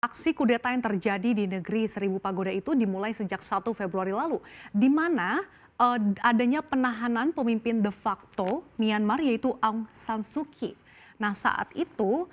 Aksi kudeta yang terjadi di negeri Seribu Pagoda itu dimulai sejak 1 Februari lalu, di mana adanya penahanan pemimpin de facto Myanmar yaitu Aung San Suu Kyi. Nah saat itu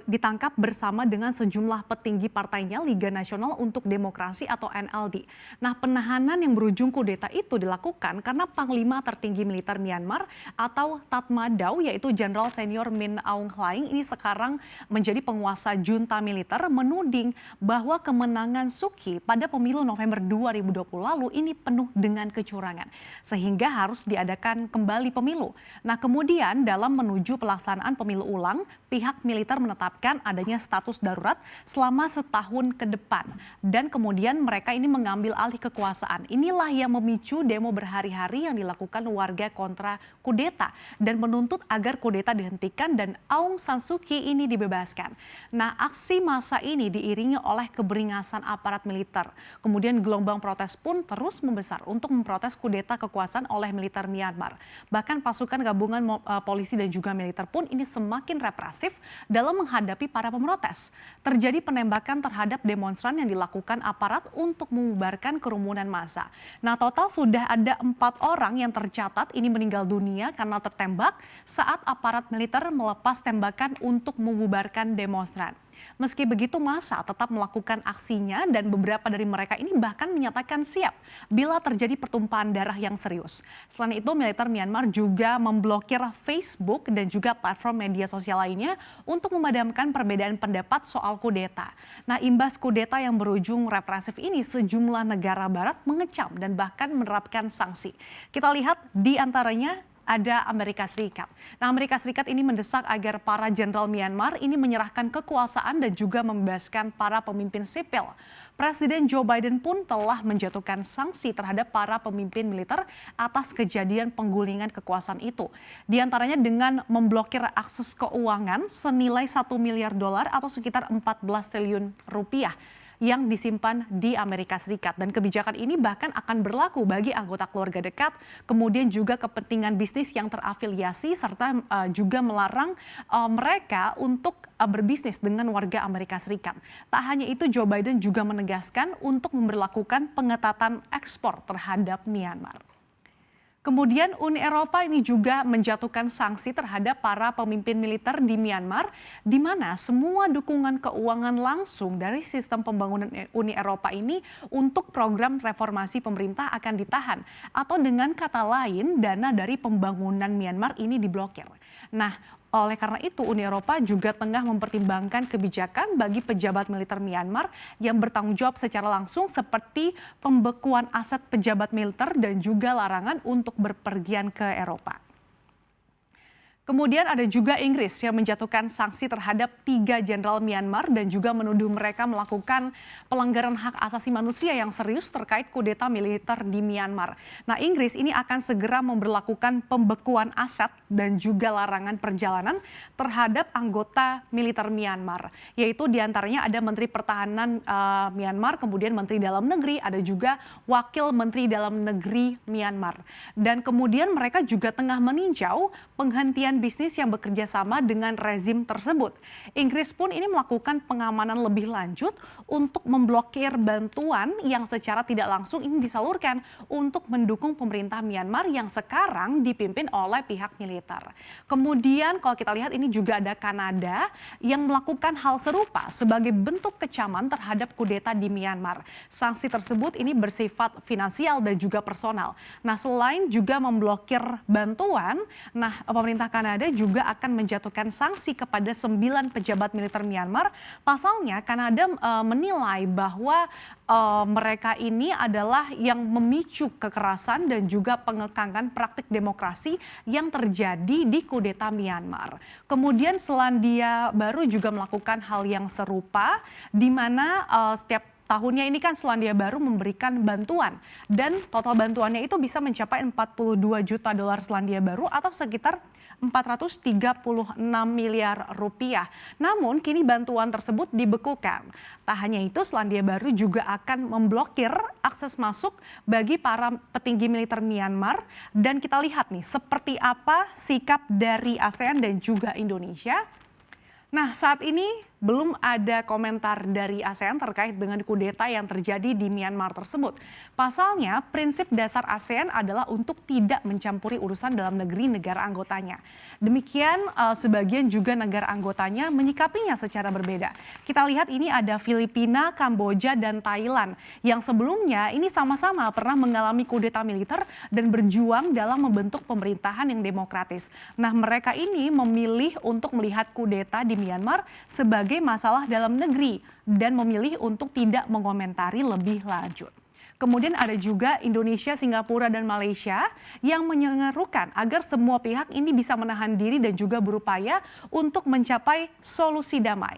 ditangkap bersama dengan sejumlah petinggi partainya Liga Nasional untuk Demokrasi atau NLD. Nah penahanan yang berujung kudeta itu dilakukan karena Panglima Tertinggi Militer Myanmar atau Tatmadaw yaitu Jenderal Senior Min Aung Hlaing ini sekarang menjadi penguasa junta militer menuding bahwa kemenangan Suu Kyi pada pemilu November 2020 lalu ini penuh dengan kecurangan sehingga harus diadakan kembali pemilu. Nah kemudian dalam menuju pelaksanaan pemilu ulang pihak militer menetapkan adanya status darurat selama setahun ke depan. Dan kemudian mereka ini mengambil alih kekuasaan. Inilah yang memicu demo berhari-hari yang dilakukan warga kontra kudeta dan menuntut agar kudeta dihentikan dan Aung San Suu Kyi ini dibebaskan. Nah, aksi massa ini diiringi oleh keberingasan aparat militer. Kemudian gelombang protes pun terus membesar untuk memprotes kudeta kekuasaan oleh militer Myanmar. Bahkan pasukan gabungan polisi dan juga militer pun ini semakin represif dalam menghadapi para pemrotes. Terjadi penembakan terhadap demonstran yang dilakukan aparat untuk membubarkan kerumunan massa. Nah total sudah ada 4 orang yang tercatat ini meninggal dunia karena tertembak saat aparat militer melepas tembakan untuk membubarkan demonstran. Meski begitu massa tetap melakukan aksinya dan beberapa dari mereka ini bahkan menyatakan siap bila terjadi pertumpahan darah yang serius. Selain itu militer Myanmar juga memblokir Facebook dan juga platform media sosial lainnya untuk memadamkan perbedaan pendapat soal kudeta. Nah imbas kudeta yang berujung represif ini sejumlah negara barat mengecam dan bahkan menerapkan sanksi. Kita lihat di antaranya ada Amerika Serikat. Nah, Amerika Serikat ini mendesak agar para jenderal Myanmar ini menyerahkan kekuasaan dan juga membebaskan para pemimpin sipil. Presiden Joe Biden pun telah menjatuhkan sanksi terhadap para pemimpin militer atas kejadian penggulingan kekuasaan itu. Di antaranya dengan memblokir akses keuangan senilai 1 miliar dolar atau sekitar 14 triliun rupiah yang disimpan di Amerika Serikat. Dan kebijakan ini bahkan akan berlaku bagi anggota keluarga dekat, kemudian juga kepentingan bisnis yang terafiliasi, serta juga melarang mereka untuk berbisnis dengan warga Amerika Serikat. Tak hanya itu, Joe Biden juga menegaskan untuk memberlakukan pengetatan ekspor terhadap Myanmar. Kemudian Uni Eropa ini juga menjatuhkan sanksi terhadap para pemimpin militer di Myanmar, di mana semua dukungan keuangan langsung dari sistem pembangunan Uni Eropa ini untuk program reformasi pemerintah akan ditahan. Atau dengan kata lain, dana dari pembangunan Myanmar ini diblokir. Nah, oleh karena itu Uni Eropa juga tengah mempertimbangkan kebijakan bagi pejabat militer Myanmar yang bertanggung jawab secara langsung seperti pembekuan aset pejabat militer dan juga larangan untuk berpergian ke Eropa. Kemudian ada juga Inggris yang menjatuhkan sanksi terhadap 3 jenderal Myanmar dan juga menuduh mereka melakukan pelanggaran hak asasi manusia yang serius terkait kudeta militer di Myanmar. Nah, Inggris ini akan segera memberlakukan pembekuan aset dan juga larangan perjalanan terhadap anggota militer Myanmar. Yaitu diantaranya ada Menteri Pertahanan Myanmar, kemudian Menteri Dalam Negeri, ada juga Wakil Menteri Dalam Negeri Myanmar. Dan kemudian mereka juga tengah meninjau penghentian bisnis yang bekerja sama dengan rezim tersebut. Inggris pun ini melakukan pengamanan lebih lanjut untuk memblokir bantuan yang secara tidak langsung ini disalurkan untuk mendukung pemerintah Myanmar yang sekarang dipimpin oleh pihak militer. Kemudian kalau kita lihat ini juga ada Kanada yang melakukan hal serupa sebagai bentuk kecaman terhadap kudeta di Myanmar. Sanksi tersebut ini bersifat finansial dan juga personal. Nah, selain juga memblokir bantuan, nah pemerintah Kanada juga akan menjatuhkan sanksi kepada 9 pejabat militer Myanmar. Pasalnya Kanada menilai bahwa mereka ini adalah yang memicu kekerasan dan juga pengekangan praktik demokrasi yang terjadi di kudeta Myanmar. Kemudian Selandia Baru juga melakukan hal yang serupa di mana setiap tahunnya ini kan Selandia Baru memberikan bantuan dan total bantuannya itu bisa mencapai 42 juta dolar Selandia Baru atau sekitar 436 miliar rupiah. Namun kini bantuan tersebut dibekukan. Tak hanya itu, Selandia Baru juga akan memblokir akses masuk bagi para petinggi militer Myanmar. Dan kita lihat nih seperti apa sikap dari ASEAN dan juga Indonesia. Nah, saat ini belum ada komentar dari ASEAN terkait dengan kudeta yang terjadi di Myanmar tersebut. Pasalnya, prinsip dasar ASEAN adalah untuk tidak mencampuri urusan dalam negeri negara anggotanya. Demikian sebagian juga negara anggotanya menyikapinya secara berbeda. Kita lihat ini ada Filipina, Kamboja, dan Thailand yang sebelumnya ini sama-sama pernah mengalami kudeta militer dan berjuang dalam membentuk pemerintahan yang demokratis. Nah, mereka ini memilih untuk melihat kudeta di Myanmar sebagai masalah dalam negeri dan memilih untuk tidak mengomentari lebih lanjut. Kemudian ada juga Indonesia, Singapura, dan Malaysia yang menyerukan agar semua pihak ini bisa menahan diri dan juga berupaya untuk mencapai solusi damai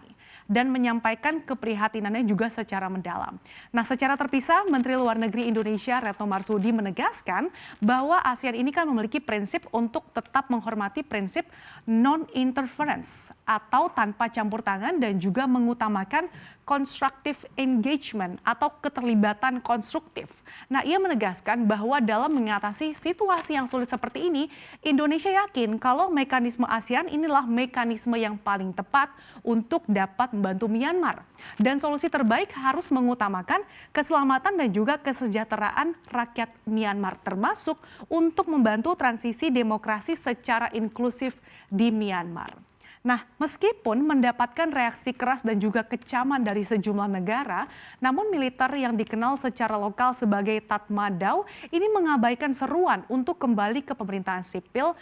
dan menyampaikan keprihatinannya juga secara mendalam. Nah, secara terpisah, Menteri Luar Negeri Indonesia Retno Marsudi menegaskan bahwa ASEAN ini kan memiliki prinsip untuk tetap menghormati prinsip non-interference atau tanpa campur tangan dan juga mengutamakan constructive engagement atau keterlibatan konstruktif. Nah, ia menegaskan bahwa dalam mengatasi situasi yang sulit seperti ini, Indonesia yakin kalau mekanisme ASEAN inilah mekanisme yang paling tepat untuk dapat membantu Myanmar. Dan solusi terbaik harus mengutamakan keselamatan dan juga kesejahteraan rakyat Myanmar, termasuk untuk membantu transisi demokrasi secara inklusif di Myanmar. Nah, meskipun mendapatkan reaksi keras dan juga kecaman dari sejumlah negara, namun militer yang dikenal secara lokal sebagai Tatmadaw ini mengabaikan seruan untuk kembali ke pemerintahan sipil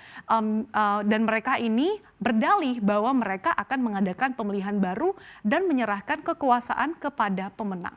dan mereka ini berdalih bahwa mereka akan mengadakan pemilihan baru dan menyerahkan kekuasaan kepada pemenang.